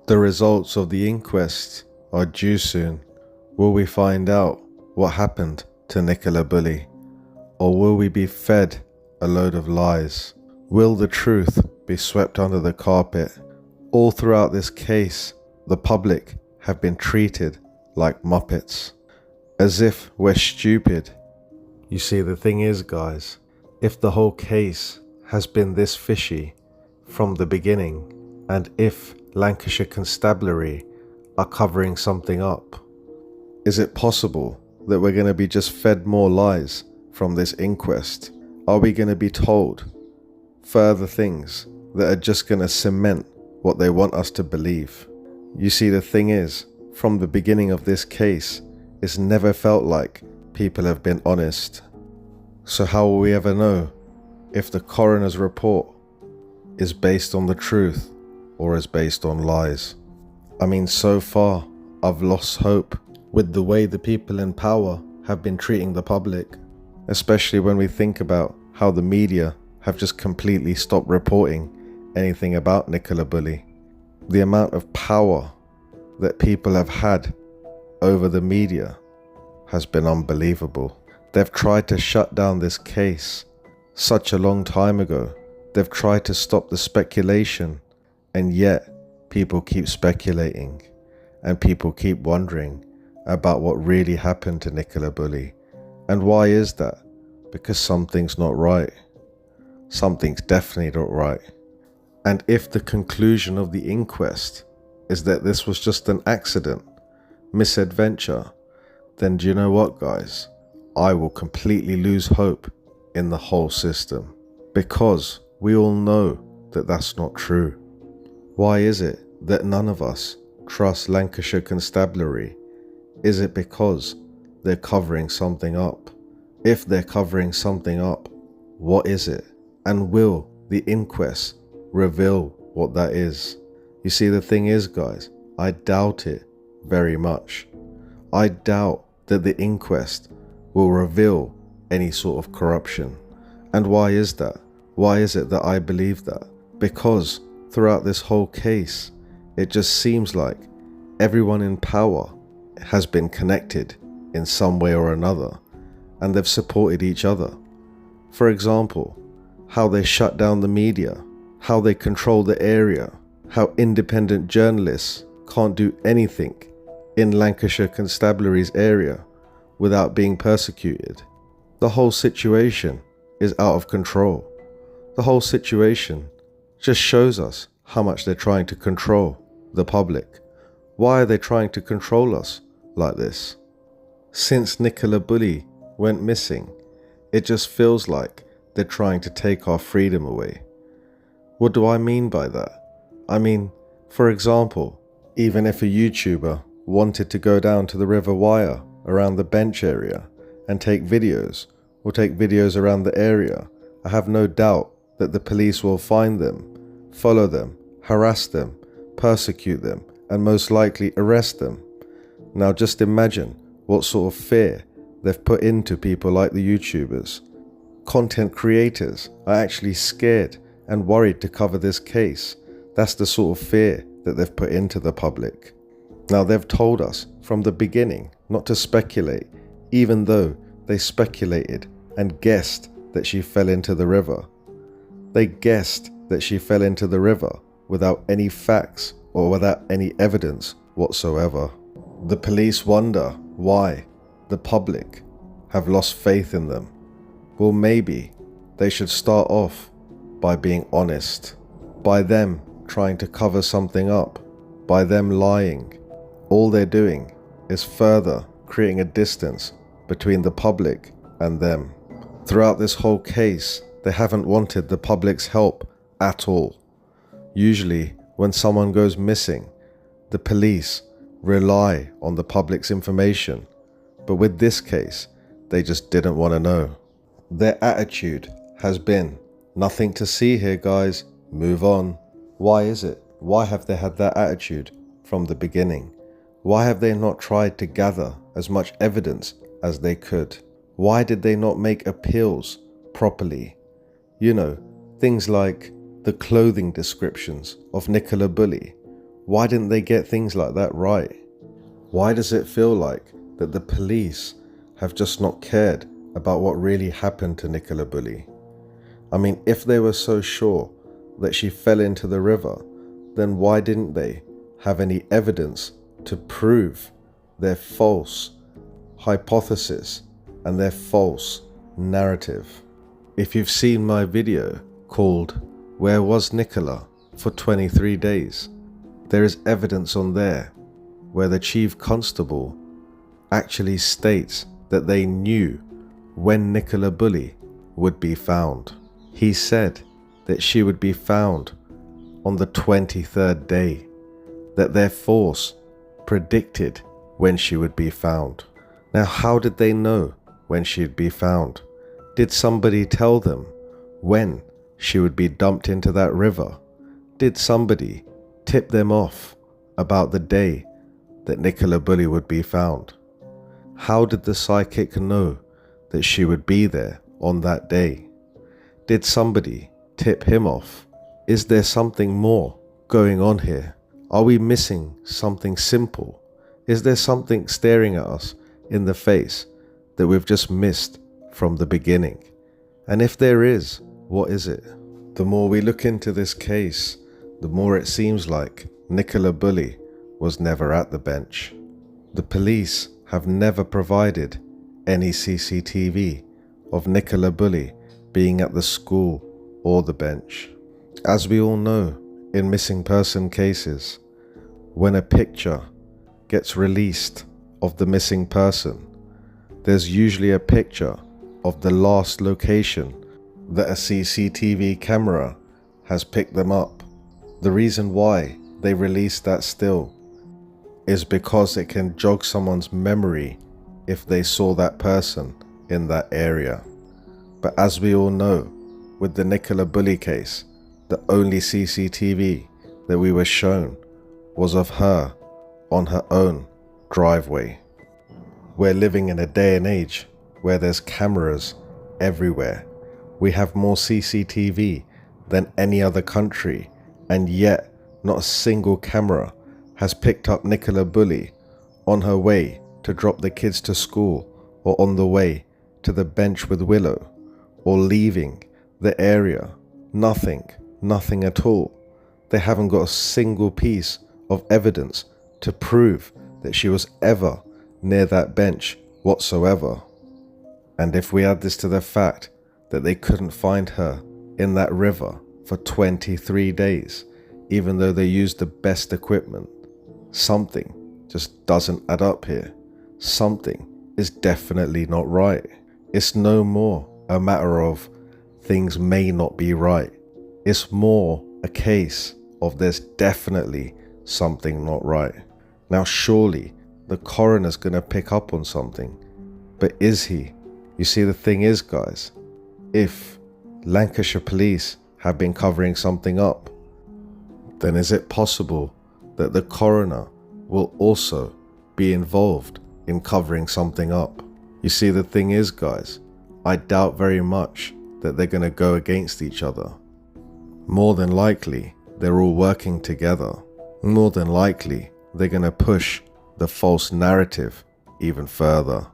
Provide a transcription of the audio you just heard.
The results of the inquest are due soon. Will we find out what happened to Nicola Bulley? Or will we be fed a load of lies? Will the truth be swept under the carpet? All throughout this case, the public have been treated like muppets, as if we're stupid. You see, the thing is, guys, if the whole case has been this fishy from the beginning, and if Lancashire Constabulary are covering something up, is it possible that we're going to be just fed more lies from this inquest? Are we going to be told further things that are just going to cement what they want us to believe? You see, the thing is, from the beginning of this case, it's never felt like people have been honest. So how will we ever know if the coroner's report is based on the truth or is based on lies? I mean, so far, I've lost hope with the way the people in power have been treating the public, especially when we think about how the media have just completely stopped reporting anything about Nicola Bulley. The amount of power that people have had over the media has been unbelievable. They've tried to shut down this case such a long time ago. They've tried to stop the speculation, and yet people keep speculating and people keep wondering about what really happened to Nicola Bulley. And why is that? Because something's not right. Something's definitely not right. And if the conclusion of the inquest is that this was just an accident, misadventure, then do you know what, guys? I will completely lose hope in the whole system, because we all know that that's not true. Why is it that none of us trust Lancashire Constabulary? Is it because they're covering something up? If they're covering something up, what is it? And will the inquest reveal what that is? You see, the thing is, guys, I doubt it very much. I doubt that the inquest will reveal any sort of corruption. And why is that? Why is it that I believe that? Because throughout this whole case, it just seems like everyone in power has been connected in some way or another, and they've supported each other. For example, how they shut down the media, how they control the area, how independent journalists can't do anything in Lancashire Constabulary's area without being persecuted. The whole situation is out of control. The whole situation just shows us how much they're trying to control the public. Why are they trying to control us like this? Since Nicola Bulley went missing, it just feels like they're trying to take our freedom away. What do I mean by that? I mean, for example, even if a YouTuber wanted to go down to the River Wyre around the bench area and take videos, or take videos around the area, I have no doubt that the police will find them, follow them, harass them, persecute them, and most likely arrest them. Now just imagine what sort of fear they've put into people like the YouTubers. Content creators are actually scared and worried to cover this case. That's the sort of fear that they've put into the public. Now they've told us from the beginning not to speculate, even though they speculated and guessed that she fell into the river. They guessed that she fell into the river without any facts or without any evidence whatsoever. The police wonder why the public have lost faith in them. Well, maybe they should start off by being honest, by them trying to cover something up, by them lying. All they're doing is further creating a distance between the public and them. Throughout this whole case, they haven't wanted the public's help at all. Usually, when someone goes missing, the police rely on the public's information. But with this case, they just didn't want to know. Their attitude has been, nothing to see here, guys, move on. Why is it? Why have they had that attitude from the beginning? Why have they not tried to gather as much evidence as they could? Why did they not make appeals properly? You know, things like the clothing descriptions of Nicola Bulley. Why didn't they get things like that right? Why does it feel like that the police have just not cared about what really happened to Nicola Bulley? I mean, if they were so sure that she fell into the river, then why didn't they have any evidence to prove their false hypothesis and their false narrative? If you've seen my video called "Where Was Nicola for 23 Days?", there is evidence on there where the chief constable actually states that they knew when Nicola Bulley would be found. He said that she would be found on the 23rd day, that their force predicted when she would be found. Now, how did they know when she'd be found? Did somebody tell them when she would be dumped into that river? Did somebody tip them off about the day that Nicola Bulley would be found? How did the psychic know that she would be there on that day? Did somebody tip him off? Is there something more going on here? Are we missing something simple? Is there something staring at us in the face that we've just missed from the beginning? And if there is, what is it? The more we look into this case, the more it seems like Nicola Bulley was never at the bench. The police have never provided any CCTV of Nicola Bulley being at the school or the bench. As we all know, in missing person cases, when a picture gets released of the missing person, there's usually a picture of the last location that a CCTV camera has picked them up. The reason why they release that still is because it can jog someone's memory if they saw that person in that area. But as we all know, with the Nicola Bulley case, the only CCTV that we were shown was of her on her own driveway. We're living in a day and age where there's cameras everywhere. We have more CCTV than any other country, and yet not a single camera has picked up Nicola Bulley on her way to drop the kids to school, or on the way to the bench with Willow, or leaving the area. Nothing at all. They haven't got a single piece of evidence to prove that she was ever near that bench whatsoever. And if we add this to the fact that they couldn't find her in that river for 23 days, even though they used the best equipment, something just doesn't add up here. Something is definitely not right. It's no more a matter of things may not be right. It's more a case of there's definitely something not right. Now surely the coroner's gonna pick up on something, but is he? You see, the thing is, guys, if Lancashire police have been covering something up, then is it possible that the coroner will also be involved in covering something up? You see, the thing is, guys, I doubt very much that they're going to go against each other. More than likely, they're all working together. More than likely, they're going to push the false narrative even further.